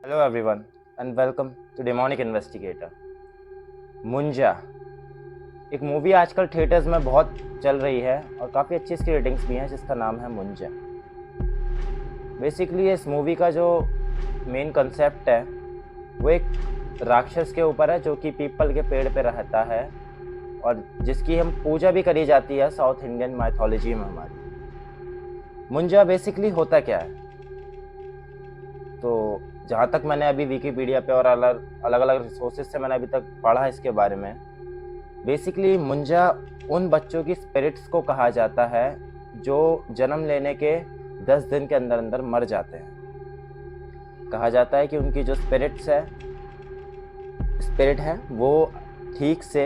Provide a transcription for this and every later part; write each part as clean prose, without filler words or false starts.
Hello everyone and welcome to Demonic Investigator। मुंजा एक movie आजकल theatres में बहुत चल रही है और काफ़ी अच्छी इसकी रेटिंग्स भी हैं, जिसका नाम है मुंजा। बेसिकली इस मूवी का जो मेन कंसेप्ट है वो एक राक्षस के ऊपर है जो कि पीपल के पेड़ पे रहता है और जिसकी हम पूजा भी करी जाती है साउथ इंडियन माइथोलॉजी में हमारी। मुंजा बेसिकली होता क्या है, तो जहाँ तक मैंने अभी विकीपीडिया पे और अलग अलग रिसोर्सेज से मैंने अभी तक पढ़ा इसके बारे में, बेसिकली मुंजा उन बच्चों की स्पिरिट्स को कहा जाता है जो जन्म लेने के 10 दिन के अंदर अंदर मर जाते हैं। कहा जाता है कि उनकी जो स्पिरिट है वो ठीक से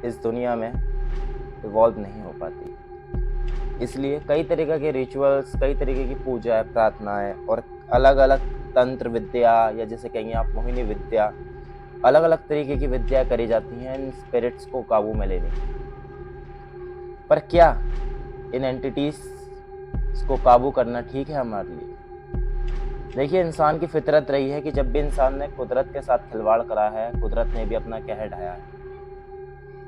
इस दुनिया में इवॉल्व नहीं हो पाती, इसलिए कई तरीके के रिचुअल्स, कई तरीके की पूजा, प्रार्थनाएं और अलग अलग तंत्र विद्या या जैसे कहेंगे आप मोहिनी विद्या, अलग अलग तरीके की विद्या करी जाती हैं इन स्पिरिट्स को काबू में लेने की। पर क्या इन एंटिटीज को काबू करना ठीक है हमारे लिए? देखिए, इंसान की फितरत रही है कि जब भी इंसान ने कुदरत के साथ खिलवाड़ करा है, कुदरत ने भी अपना कहर ढाया है।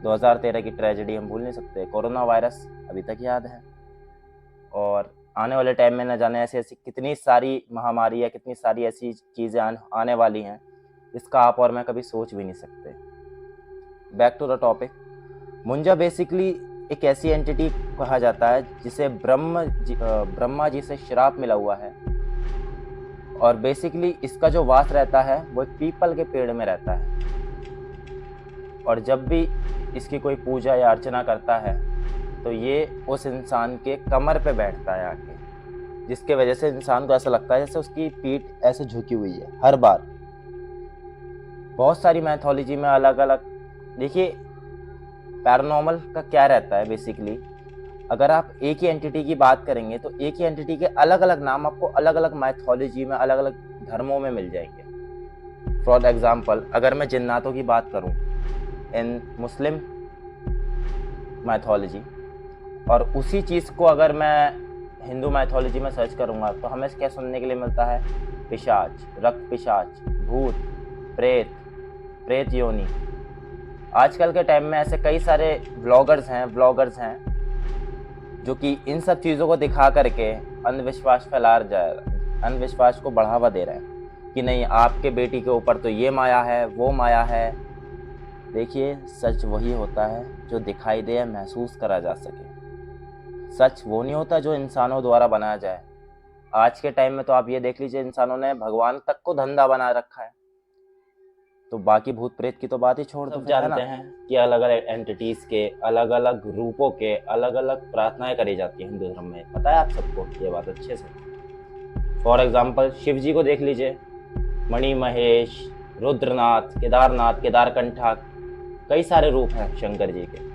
2013 की ट्रेजेडी हम भूल नहीं सकते, कोरोना वायरस अभी तक याद है, और आने वाले टाइम में न जाने ऐसी कितनी सारी महामारी या कितनी सारी ऐसी चीज़ें आने वाली हैं जिसका आप और मैं कभी सोच भी नहीं सकते। Back to the topic. मुंजा बेसिकली एक ऐसी एंटिटी कहा जाता है जिसे ब्रह्मा जी से श्राप मिला हुआ है, और बेसिकली इसका जो वास रहता है वो एक पीपल के पेड़ में रहता है, और जब भी इसकी कोई पूजा या अर्चना करता है तो ये उस इंसान के कमर पे बैठता है आके, जिसके वजह से इंसान को ऐसा लगता है जैसे उसकी पीठ ऐसे झुकी हुई है हर बार। बहुत सारी मैथोलॉजी में अलग अलग, देखिए पैरानॉर्मल का क्या रहता है बेसिकली, अगर आप एक ही एंटिटी की बात करेंगे तो एक ही एंटिटी के अलग अलग नाम आपको अलग अलग मैथोलॉजी में, अलग अलग धर्मों में मिल जाएंगे। फॉर एग्जाम्पल, अगर मैं जिन्नातों की बात करूं इन मुस्लिम मैथोलॉजी, और उसी चीज़ को अगर मैं हिंदू मैथोलॉजी में सर्च करूँगा तो हमें क्या सुनने के लिए मिलता है? पिशाच, रक्त पिशाच, भूत, प्रेत योनि। आजकल के टाइम में ऐसे कई सारे ब्लॉगर्स हैं जो कि इन सब चीज़ों को दिखा करके अंधविश्वास अंधविश्वास को बढ़ावा दे रहे हैं कि नहीं, आपके बेटी के ऊपर तो ये माया है, वो माया है। देखिए, सच वही होता है जो दिखाई दे या महसूस करा जा सके। सच वो नहीं होता जो इंसानों द्वारा बनाया जाए। आज के टाइम में तो आप ये देख लीजिए, इंसानों ने भगवान तक को धंधा बना रखा है, तो बाकी भूत प्रेत की तो बात ही छोड़ दो। जानते हैं कि अलग अलग एंटिटीज के, अलग अलग रूपों के, अलग अलग प्रार्थनाएं करी जाती हैं हिंदू धर्म में। पता है आप सबको ये बात अच्छे से। फॉर एग्जाम्पल, शिव जी को देख लीजिए, मणि महेश, रुद्रनाथ, केदारनाथ, केदारकंठा, कई सारे रूप हैं शंकर जी के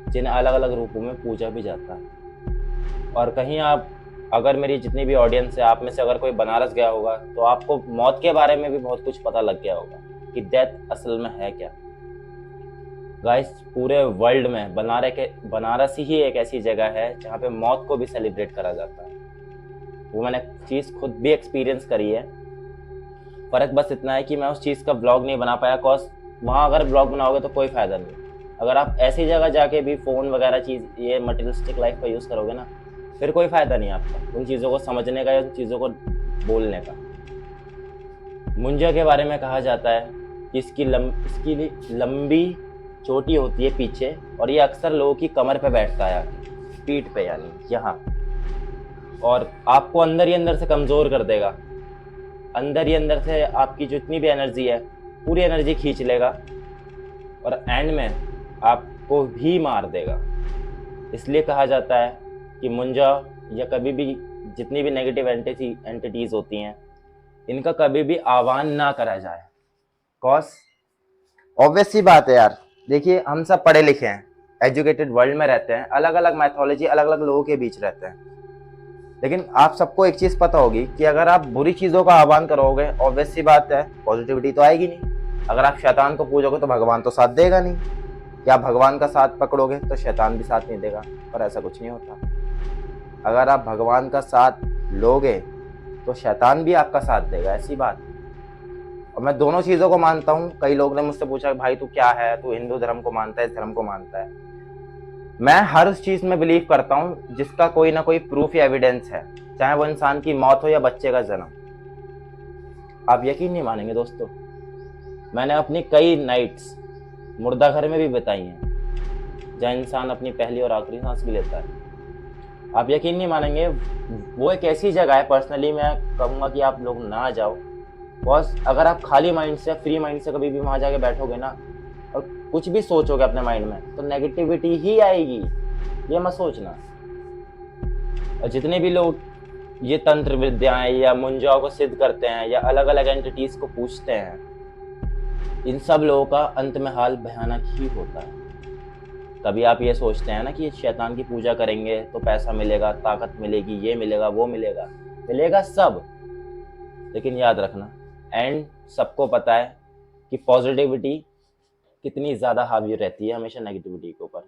जिन्हें अलग अलग रूपों में पूजा भी जाता है। और कहीं आप, अगर मेरी जितनी भी ऑडियंस है, आप में से अगर कोई बनारस गया होगा तो आपको मौत के बारे में भी बहुत कुछ पता लग गया होगा कि डेथ असल में है क्या। गाइस, पूरे वर्ल्ड में बनारस ही एक ऐसी जगह है जहाँ पे मौत को भी सेलिब्रेट करा जाता है। वो मैंने चीज़ खुद भी एक्सपीरियंस करी है। फ़र्क बस इतना है कि मैं उस चीज़ का ब्लॉग नहीं बना पाया, कॉज वहाँ अगर ब्लॉग बनाओगे तो कोई फ़ायदा नहीं। अगर आप ऐसी जगह जाके भी फ़ोन वगैरह चीज़, ये मटेरियलिस्टिक लाइफ का यूज़ करोगे ना, फिर कोई फ़ायदा नहीं आपका उन चीज़ों को समझने का या उन चीज़ों को बोलने का। मुंजा के बारे में कहा जाता है कि इसकी लंबी चोटी होती है पीछे, और ये अक्सर लोगों की कमर पे बैठता है, पीठ पे यानी यहाँ, और आपको अंदर ही अंदर से कमज़ोर कर देगा। अंदर ही अंदर से आपकी जितनी भी एनर्जी है, पूरी एनर्जी खींच लेगा और एंड में आपको भी मार देगा। इसलिए कहा जाता है कि मुंजा या कभी भी जितनी भी नेगेटिव एंटिटीज़ होती हैं, इनका कभी भी आह्वान ना करा जाए। कॉज ऑब्वियस सी बात है यार, देखिए हम सब पढ़े लिखे हैं, एजुकेटेड वर्ल्ड में रहते हैं, अलग अलग मैथोलॉजी, अलग अलग लोगों के बीच रहते हैं, लेकिन आप सबको एक चीज़ पता होगी कि अगर आप बुरी चीज़ों का आह्वान करोगे, ऑब्वियस सी बात है पॉजिटिविटी तो आएगी नहीं। अगर आप शैतान को पूजोगे तो भगवान तो साथ देगा नहीं, या भगवान का साथ पकड़ोगे तो शैतान भी साथ नहीं देगा। पर ऐसा कुछ नहीं होता। अगर आप भगवान का साथ लोगे तो शैतान भी आपका साथ देगा, ऐसी बात। और मैं दोनों चीज़ों को मानता हूँ। कई लोग ने मुझसे पूछा भाई तू क्या है, तू हिंदू धर्म को मानता है, इस धर्म को मानता है। मैं हर उस चीज़ में बिलीव करता हूँ जिसका कोई ना कोई प्रूफ या एविडेंस है, चाहे वो इंसान की मौत हो या बच्चे का जन्म। आप यकीन नहीं मानेंगे दोस्तों, मैंने अपनी कई नाइट्स मुर्दा घर में भी बिताई हैं, जहाँ इंसान अपनी पहली और आखिरी सांस भी लेता है। आप यकीन नहीं मानेंगे, वो एक ऐसी जगह है, पर्सनली मैं कहूँगा कि आप लोग ना जाओ। बॉस अगर आप खाली माइंड से, फ्री माइंड से कभी भी वहाँ जाके बैठोगे ना और कुछ भी सोचोगे अपने माइंड में, तो नेगेटिविटी ही आएगी, ये मत सोचना। और जितने भी लोग ये तंत्र विद्याएं या मुंजाओं को सिद्ध करते हैं या अलग अलग एंटिटीज को पूछते हैं, इन सब लोगों का अंत में हाल भयानक ही होता है। कभी आप ये सोचते हैं ना कि शैतान की पूजा करेंगे तो पैसा मिलेगा, ताकत मिलेगी, ये मिलेगा, वो मिलेगा, मिलेगा सब। लेकिन याद रखना, एंड सबको पता है कि पॉजिटिविटी कितनी ज़्यादा हावी रहती है हमेशा नेगेटिविटी के ऊपर।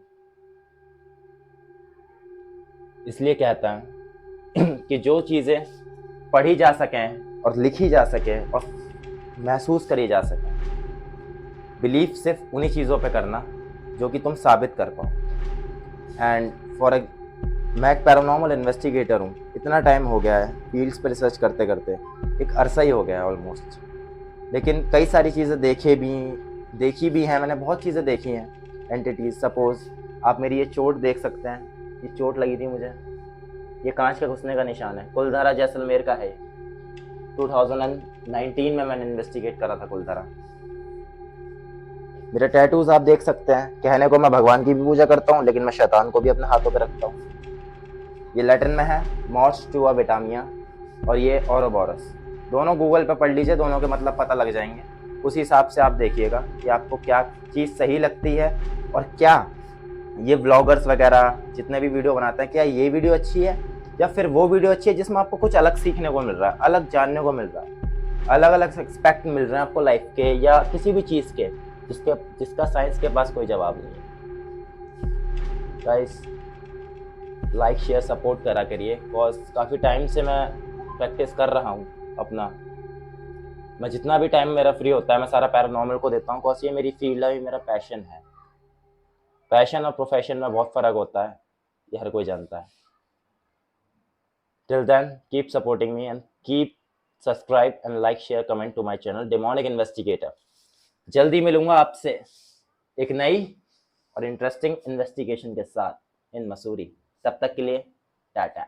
इसलिए कहता है कि जो चीज़ें पढ़ी जा सकें और लिखी जा सकें और महसूस करी जा सकें, बिलीफ सिर्फ उन्हीं चीज़ों पे करना जो कि तुम साबित कर पाओ। एंड मैं एक पैरानॉर्मल इन्वेस्टिगेटर हूँ। इतना टाइम हो गया है फील्ड्स पे रिसर्च करते करते, एक अरसा ही हो गया है ऑलमोस्ट। लेकिन कई सारी चीज़ें देखी भी हैं, मैंने बहुत चीज़ें देखी हैं एंटिटीज। सपोज आप मेरी ये चोट देख सकते हैं, ये चोट लगी थी मुझे, ये कांच के घुसने का निशान है, कुलधारा जैसलमेर का है। 2019 में मैंने इन्वेस्टिगेट करा था कुलधारा। मेरे टैटूज आप देख सकते हैं। कहने को मैं भगवान की भी पूजा करता हूँ, लेकिन मैं शैतान को भी अपने हाथों पे रखता हूँ। ये लैटिन में है मॉर्स टुआ बेटामिया और ये औरोबोरस। दोनों गूगल पे पढ़ लीजिए, दोनों के मतलब पता लग जाएंगे। उसी हिसाब से आप देखिएगा कि आपको क्या चीज़ सही लगती है और क्या ये ब्लॉगर्स वगैरह जितने भी वीडियो बनाते हैं, क्या ये वीडियो अच्छी है या फिर वो वीडियो अच्छी है जिसमें आपको कुछ अलग सीखने को मिल रहा है, अलग जानने को मिल रहा है, अलग अलग एक्सपेक्ट मिल रहे हैं आपको लाइफ के या किसी भी चीज़ के, जिसका साइंस के पास कोई जवाब नहीं है। गाइस लाइक शेयर सपोर्ट करा करिए, बिकॉज काफ़ी टाइम से मैं प्रैक्टिस कर रहा हूँ अपना। मैं जितना भी टाइम मेरा फ्री होता है मैं सारा पैरानॉर्मल को देता हूँ, बिकॉज ये मेरी फील्ड है, ये मेरा पैशन है। पैशन और प्रोफेशन में बहुत फ़र्क होता है, ये हर कोई जानता है। Till then keep supporting me and keep subscribe and like share comment to my channel demonic investigator. जल्दी मिलूंगा आपसे एक नई और इंटरेस्टिंग इन्वेस्टिगेशन के साथ इन मसूरी। तब तक के लिए टाटा।